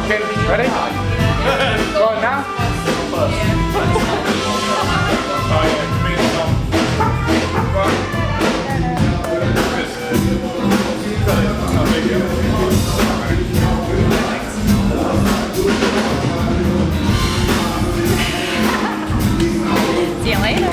Okay, ready? Go on now. See you later.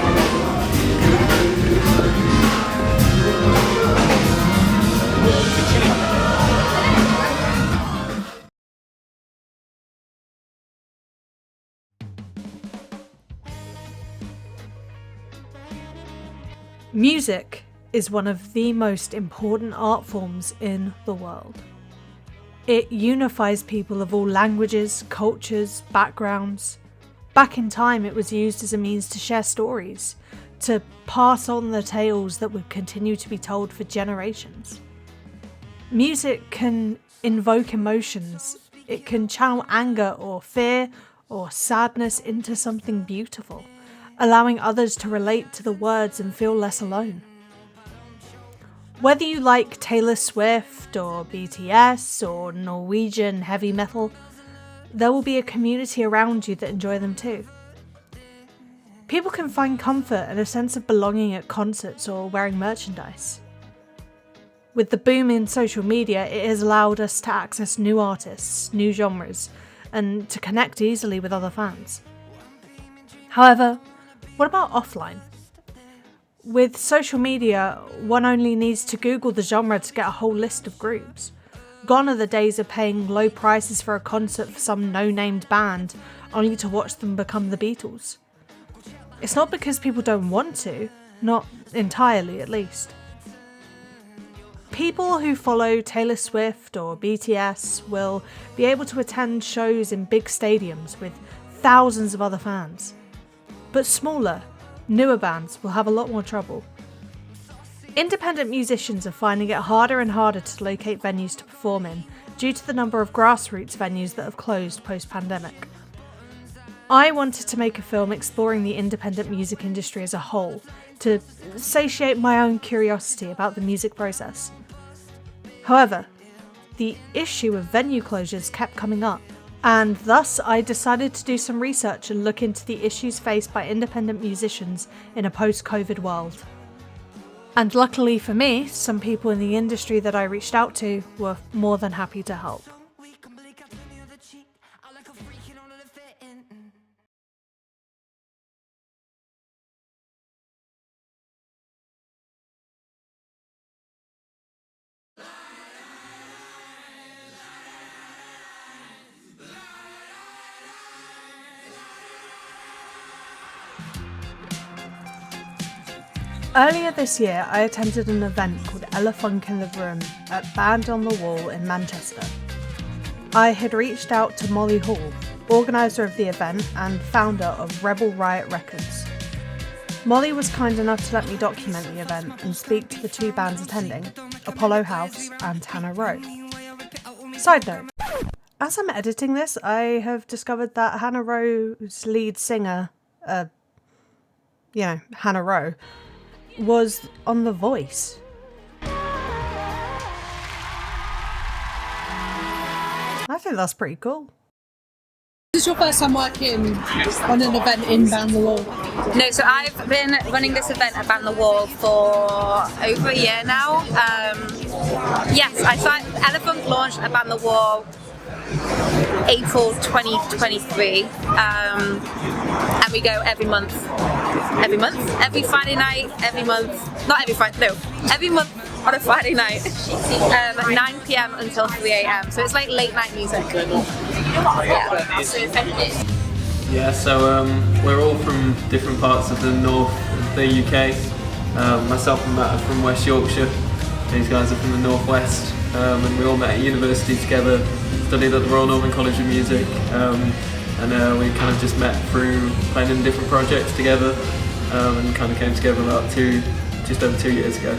Music is one of the most important art forms in the world. It unifies people of all languages, cultures, backgrounds. Back in time, it was used as a means to share stories, to pass on the tales that would continue to be told for generations. Music can invoke emotions. It can channel anger or fear or sadness into something beautiful, allowing others to relate to the words and feel less alone. Whether you like Taylor Swift or BTS or Norwegian heavy metal, there will be a community around you that enjoy them too. People can find comfort and a sense of belonging at concerts or wearing merchandise. With the boom in social media, it has allowed us to access new artists, new genres, and to connect easily with other fans. However, what about offline? With social media, one only needs to Google the genre to get a whole list of groups. Gone are the days of paying low prices for a concert for some no-named band, only to watch them become the Beatles. It's not because people don't want to, not entirely at least. People who follow Taylor Swift or BTS will be able to attend shows in big stadiums with thousands of other fans. But smaller, newer bands will have a lot more trouble. Independent musicians are finding it harder and harder to locate venues to perform in due to the number of grassroots venues that have closed post-pandemic. I wanted to make a film exploring the independent music industry as a whole, to satiate my own curiosity about the music process. However, the issue of venue closures kept coming up, and thus I decided to do some research and look into the issues faced by independent musicians in a post-COVID world. And luckily for me, some people in the industry that I reached out to were more than happy to help. Earlier this year, I attended an event called Ella Funk in the Room at Band on the Wall in Manchester. I had reached out to Molly Hall, organiser of the event and founder of Rebel Riot Records. Molly was kind enough to let me document the event and speak to the two bands attending, Apollo House and Hannah Rowe. Side note, as I'm editing this, I have discovered that Hannah Rowe's lead singer, Hannah Rowe, was on The Voice. I think that's pretty cool. This is your first time working on an event in Band the Wall? No, so I've been running this event at Band the Wall for over a year now. Yes, I started, Elephant launched at Band the Wall April 2023, and we go every month, every Friday night, every month on a Friday night, 9 PM until 3 AM, so it's like late night music. Yeah, so we're all from different parts of the north of the UK. Myself and Matt are from West Yorkshire, these guys are from the northwest, and we all met at university together, studied at the Royal Northern College of Music, and we kind of just met through playing in different projects together, and kind of came together about just over 2 years ago.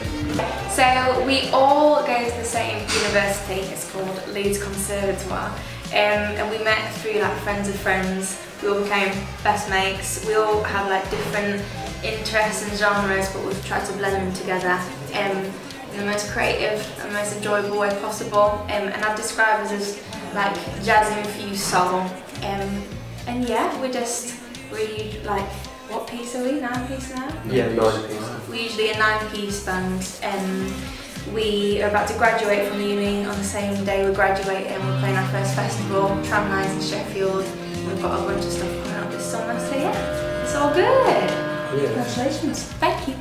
So we all go to the same university, it's called Leeds Conservatoire, and we met through like friends of friends. We all became best mates, we all had like different interests and genres, but we've tried to blend them together in the most creative and most enjoyable way possible, and I'd describe us as like jazz infused song. And yeah, we like, what piece are we? 9 piece now? Yeah, 9 piece. We're usually a 9-piece band. We are about to graduate from the uni on the same day we're graduating. We're playing our first festival, Tram Nights in Sheffield. We've got a bunch of stuff coming up this summer, so yeah, it's all good. Congratulations. Thank you.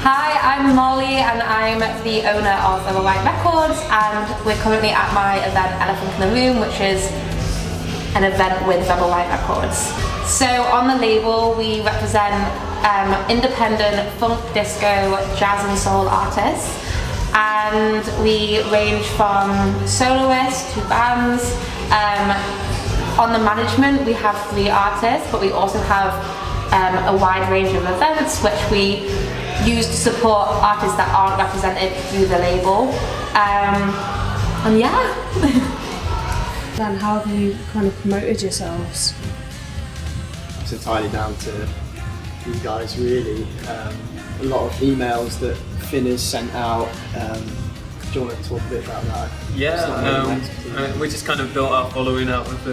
Hi, I'm Molly and I'm the owner of Double White Records, and we're currently at my event Elephant in the Room, which is an event with Double White Records. So on the label we represent independent funk, disco, jazz and soul artists, and we range from soloists to bands. On the management we have 3 artists, but we also have a wide range of events which we use to support artists that aren't represented through the label. And yeah. And how have you kind of promoted yourselves? It's entirely down to you guys, really. A lot of emails that Finn has sent out. Do you want to talk a bit about that? Yeah, we just kind of built our following out with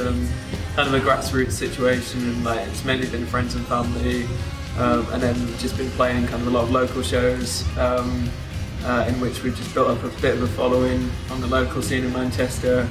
kind of a grassroots situation, and like it's mainly been friends and family, and then just been playing kind of a lot of local shows, in which we've just built up a bit of a following on the local scene in Manchester.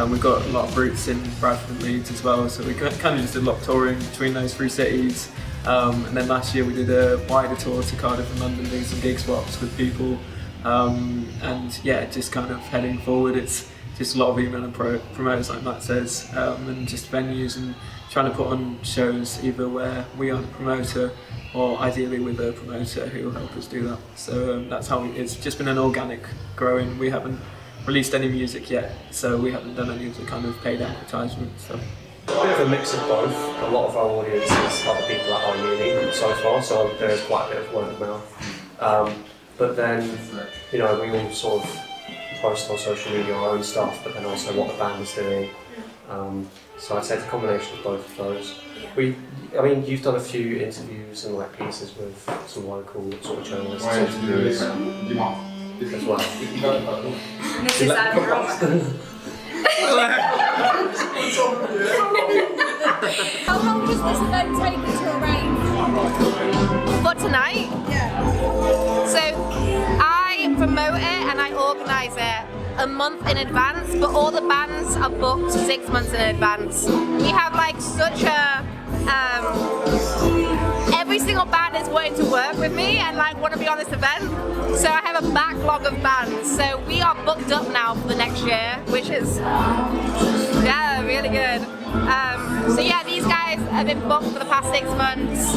We've got a lot of roots in Bradford and Leeds as well, so we kind of just did a lot of touring between those 3 cities. And then last year we did a wider tour to Cardiff and London, doing some gig swaps with people. And yeah, just kind of heading forward, it's just a lot of email and promoters, like Matt says, and just venues and trying to put on shows either where we are the promoter or ideally with a promoter who will help us do that. So that's how it's just been an organic growing. We haven't released any music yet, so we haven't done any of the kind of paid advertisement stuff. A bit of a mix of both. A lot of our audience is other people at our uni so far, so there's quite a bit of word of mouth. But then, you know, we all sort of post on social media our own stuff, but then also what the band is doing. So I'd say it's a combination of both of those. I mean, you've done a few interviews and like pieces with some local sort of journalists and interviewers as well. This is How long does this event take to arrange? For tonight? Yeah. So I promote it and I organise it a month in advance, but all the bands are booked 6 months in advance. We have like such a every single band is wanting to work with me and like want to be on this event, so I have a backlog of bands, so we are booked up now for the next year, which is really good. So yeah, these guys have been booked for the past 6 months,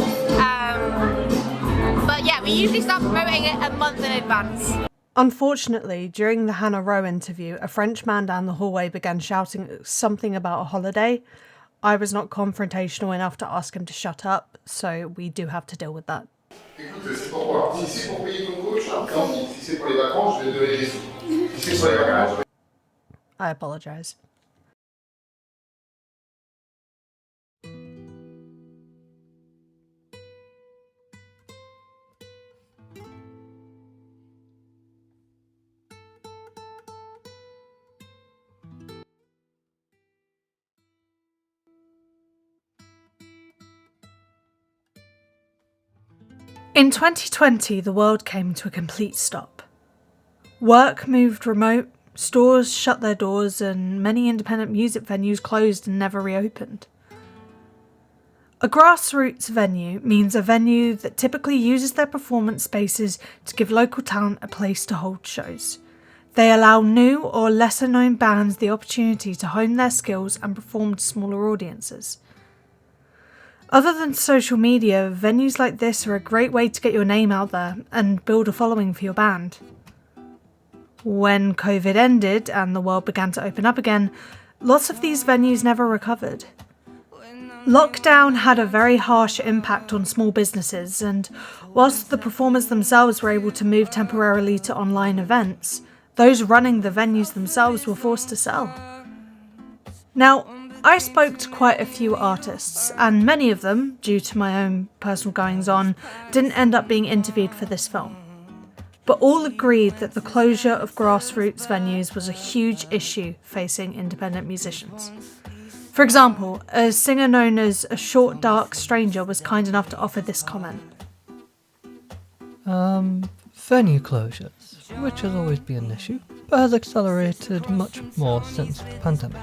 but yeah, we usually start promoting it a month in advance. Unfortunately, during the Hannah Rowe interview, a French man down the hallway began shouting something about a holiday. I was not confrontational enough to ask him to shut up, so we do have to deal with that. I apologise. In 2020, the world came to a complete stop. Work moved remote, stores shut their doors, and many independent music venues closed and never reopened. A grassroots venue means a venue that typically uses their performance spaces to give local talent a place to hold shows. They allow new or lesser known bands the opportunity to hone their skills and perform to smaller audiences. Other than social media, venues like this are a great way to get your name out there and build a following for your band. When COVID ended and the world began to open up again, lots of these venues never recovered. Lockdown had a very harsh impact on small businesses, and whilst the performers themselves were able to move temporarily to online events, those running the venues themselves were forced to sell. Now, I spoke to quite a few artists, and many of them, due to my own personal goings-on, didn't end up being interviewed for this film. but all agreed that the closure of grassroots venues was a huge issue facing independent musicians. For example, a singer known as A Short Dark Stranger was kind enough to offer this comment. Venue closures, which has always been an issue, but has accelerated much more since the pandemic.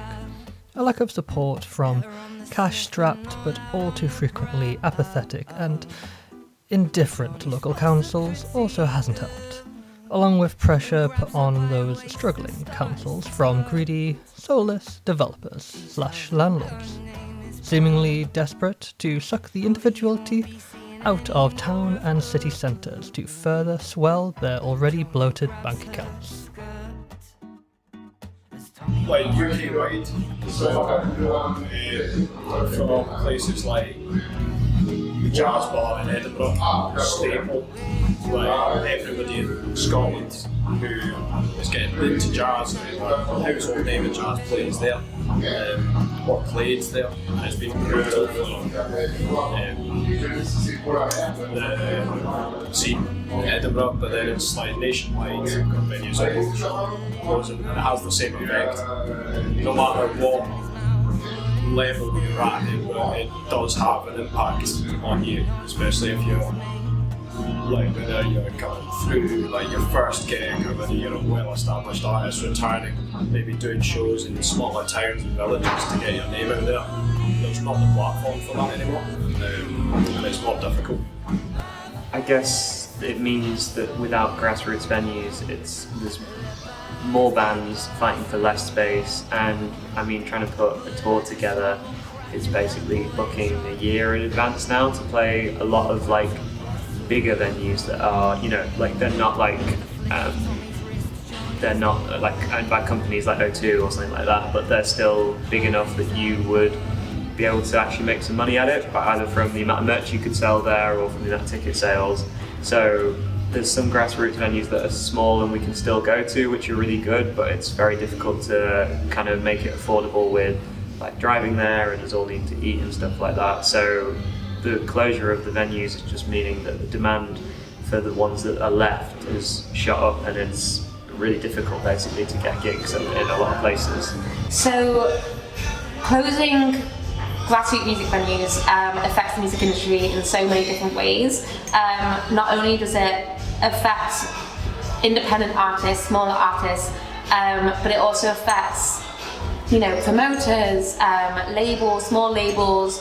A lack of support from cash-strapped but all too frequently apathetic and indifferent local councils also hasn't helped, along with pressure put on those struggling councils from greedy, soulless developers/landlords, seemingly desperate to suck the individuality out of town and city centres to further swell their already bloated bank accounts. Like UK-wide, from places like the Jazz Bar in Edinburgh, staple, like everybody in Scotland who is getting into jazz, household name in jazz plays there, or played there, and it's been brutal for the scene in Edinburgh, but then it's like nationwide, venues are closing, and it has the same effect, no matter what level you're at, it does have an impact on you, especially if you're like whether you're coming through like your first gig or whether you're a well-established artist returning, maybe doing shows in smaller towns and villages to get your name out there. There's not the platform for that anymore, and it's more difficult. I guess it means that without grassroots venues, there's more bands fighting for less space, and I mean trying to put a tour together, it's basically booking a year in advance now to play a lot of like bigger venues that are, you know, like they're not like owned by companies like O2 or something like that, but they're still big enough that you would be able to actually make some money at it, either from the amount of merch you could sell there or from the amount of ticket sales. So there's some grassroots venues that are small and we can still go to, which are really good, but it's very difficult to kind of make it affordable with like driving there, and there's all need to eat and stuff like that. So the closure of the venues is just meaning that the demand for the ones that are left has shot up, and it's really difficult basically to get gigs in a lot of places. So closing grassroots music venues affects the music industry in so many different ways. Not only does it affect independent artists, smaller artists, but it also affects, you know, promoters, labels, small labels,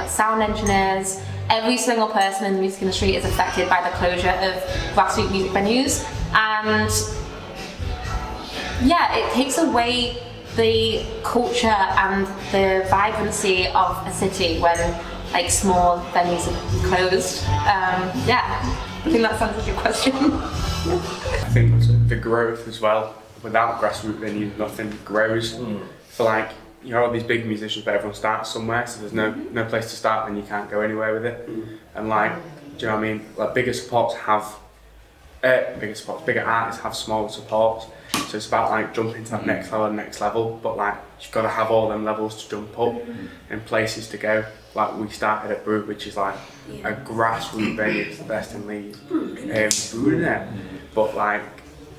sound engineers. Every single person in the music industry is affected by the closure of grassroots music venues, and yeah, it takes away the culture and the vibrancy of a city when like small venues are closed. Yeah, I think that sounds like a question. I think the growth as well. Without grassroots venues, nothing grows. For like, you know, all these big musicians, but everyone starts somewhere, so there's no place to start, and you can't go anywhere with it. And like, do you know what I mean? Like bigger artists have smaller supports. So it's about like jumping to that next level, but like you've got to have all them levels to jump up and places to go. Like we started at Brew, which is like a grassroots venue, it's the best in Leeds. Brewing it, but like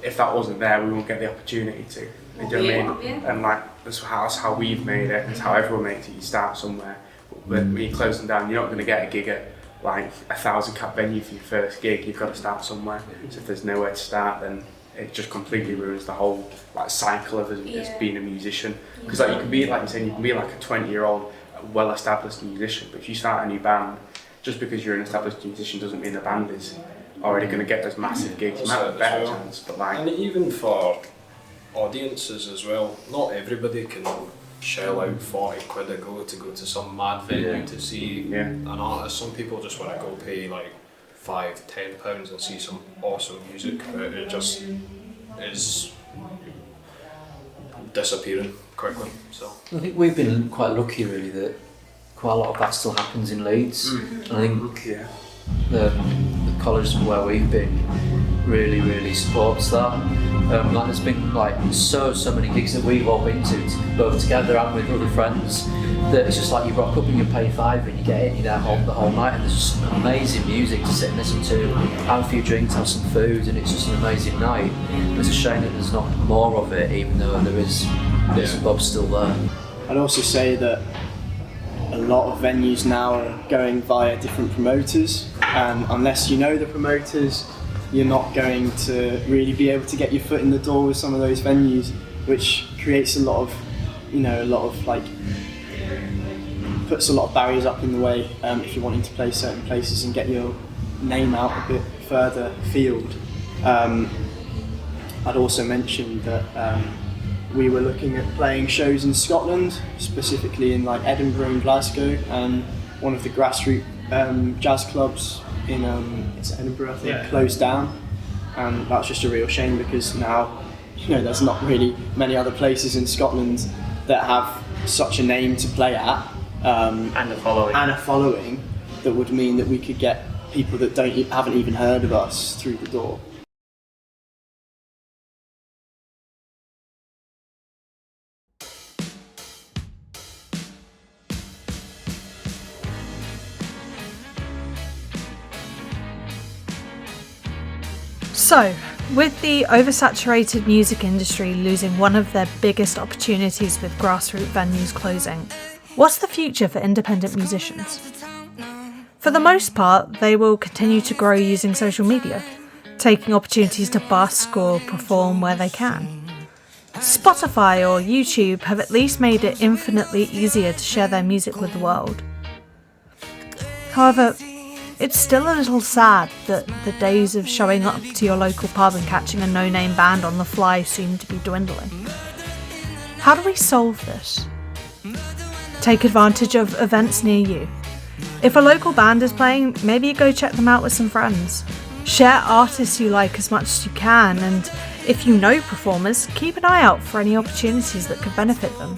if that wasn't there, we wouldn't get the opportunity to. You know what I mean? And like that's how we've made it. It's how everyone makes it. You start somewhere, but when you close them down, you're not going to get a gig at like 1,000 cap venue for your first gig. You've got to start somewhere. So if there's nowhere to start, then it just completely ruins the whole like cycle of as being a musician. Because like you can be like you're saying, you can be like a 20-year-old well-established musician, but if you start a new band, just because you're an established musician doesn't mean the band is already going to get those massive gigs. You might have a better chance, but like. And even for audiences as well, not everybody can shell out 40 quid to go to some mad venue to see an artist. Some people just want to go pay like £5-10 and see some awesome music, but it just is disappearing quickly. So I think we've been quite lucky really that quite a lot of that still happens in Leeds. I think the college where we've been really supports that. Like there's been like so many gigs that we've all been to both together and with other friends, that it's just like you rock up and you pay £5 and you get in, you're there the whole night, and there's just amazing music to sit and listen to, have a few drinks, have some food, and it's just an amazing night. It's a shame that there's not more of it, even though there is bits and bobs still there. I'd also say that a lot of venues now are going via different promoters, and unless you know the promoters, you're not going to really be able to get your foot in the door with some of those venues, which creates a lot of puts a lot of barriers up in the way if you're wanting to play certain places and get your name out a bit further afield. I'd also mention that we were looking at playing shows in Scotland, specifically in like Edinburgh and Glasgow, and one of the grassroots jazz clubs in it's Edinburgh, I think, closed down, and that's just a real shame because now, there's not really many other places in Scotland that have such a name to play at and a following that would mean that we could get people that haven't even heard of us through the door. So, with the oversaturated music industry losing one of their biggest opportunities with grassroots venues closing, what's the future for independent musicians? For the most part, they will continue to grow using social media, taking opportunities to busk or perform where they can. Spotify or YouTube have at least made it infinitely easier to share their music with the world. However, it's still a little sad that the days of showing up to your local pub and catching a no-name band on the fly seem to be dwindling. How do we solve this? Take advantage of events near you. If a local band is playing, maybe you go check them out with some friends. Share artists you like as much as you can, and if you know performers, keep an eye out for any opportunities that could benefit them.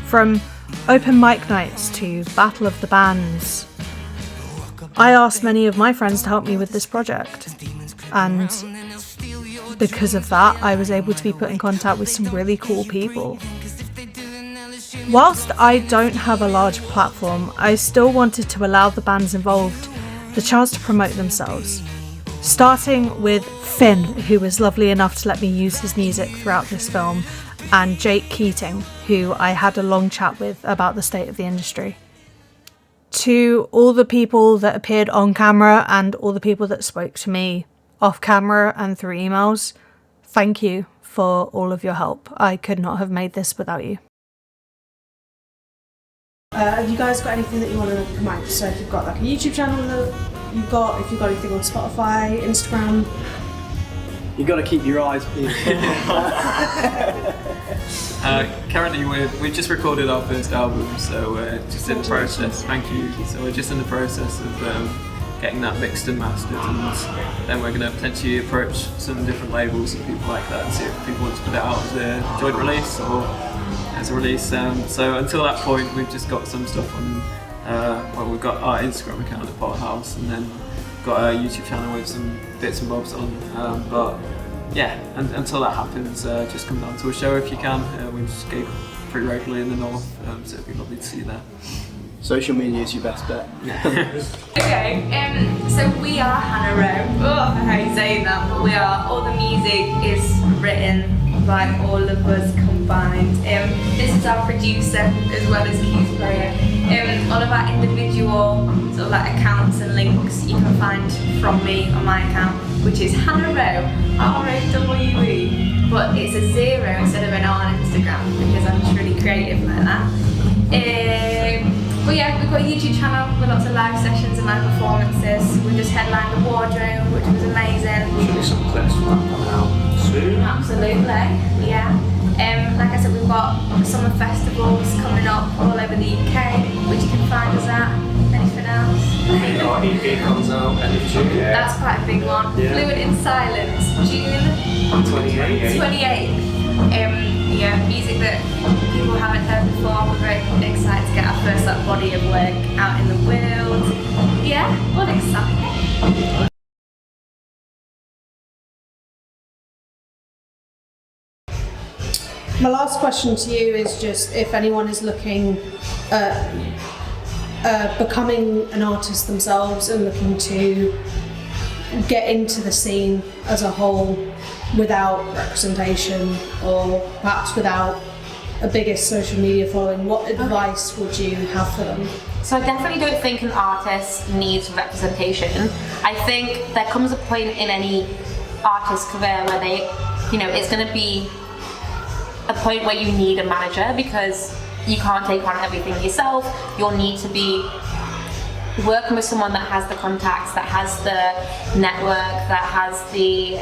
From open mic nights to Battle of the Bands, I asked many of my friends to help me with this project, and because of that, I was able to be put in contact with some really cool people. Whilst I don't have a large platform, I still wanted to allow the bands involved the chance to promote themselves. Starting with Finn, who was lovely enough to let me use his music throughout this film, and Jake Keating, who I had a long chat with about the state of the industry. To all the people that appeared on camera and all the people that spoke to me off camera and through emails, thank you for all of your help. I could not have made this without you. Have you guys got anything that you want to promote? So if you've got like a YouTube channel that if you've got anything on Spotify, Instagram. You've got to keep your eyes peeled. Currently we've just recorded our first album, so we're just in the process. Thank you. So we're just in the process of getting that mixed and mastered, and then we're going to potentially approach some different labels and people like that, see if people want to put it out as a joint release or as a release. So until that point, we've just got some stuff on. We've got our Instagram account at Pot House, and then got a YouTube channel with some bits and bobs on. But yeah, until that happens, just come down to a show if you can. We just gig pretty regularly in the north, so it'd be lovely to see you there. Social media is your best bet. Okay, so we are Hannah Rowe. Oh, I hate saying that, but we are. All the music is written by all of us combined. This is our producer as well as keys player. All of our individual sort of like accounts and links you can find from me on my account, which is Hannah Rowe, R-O-W-E, but it's a 0 instead of an R on Instagram because I'm just really creative like that. But yeah, we've got a YouTube channel with lots of live sessions and live performances. We just headlined the Wardrobe, which was amazing. Should be some clips from that coming out soon. Absolutely, yeah. Like I said, we've got summer festivals coming up all over the UK, which you can find us at. Anything else? Our EP comes out end of June. That's quite a big one. Yeah. Fluid in Silence, June 28th. Yeah, music that people haven't heard before. We're very excited to get our first body of work out in the world. Yeah, all excited. My last question to you is just if anyone is looking at becoming an artist themselves and looking to get into the scene as a whole without representation or perhaps without a bigger social media following, what advice would you have for them? So I definitely don't think an artist needs representation. I think there comes a point in any artist career where it's going to be a point where you need a manager because you can't take on everything yourself. You'll need to be working with someone that has the contacts, that has the network, that has the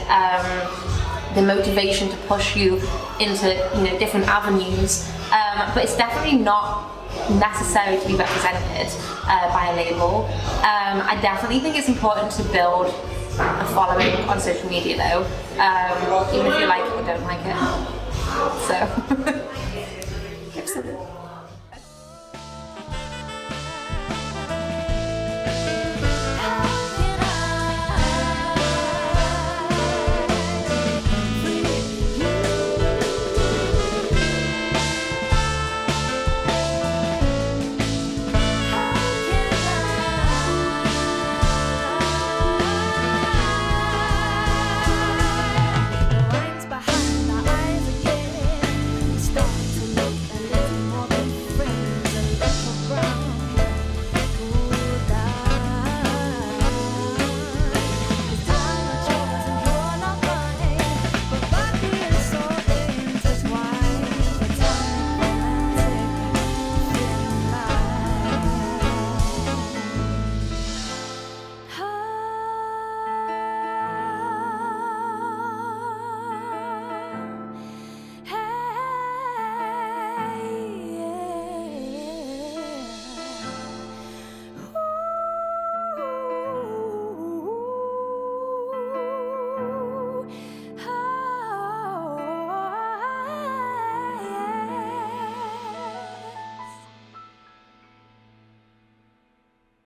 motivation to push you into different avenues. But it's definitely not necessary to be represented by a label. I definitely think it's important to build a following on social media though, even if you like it or don't like it. So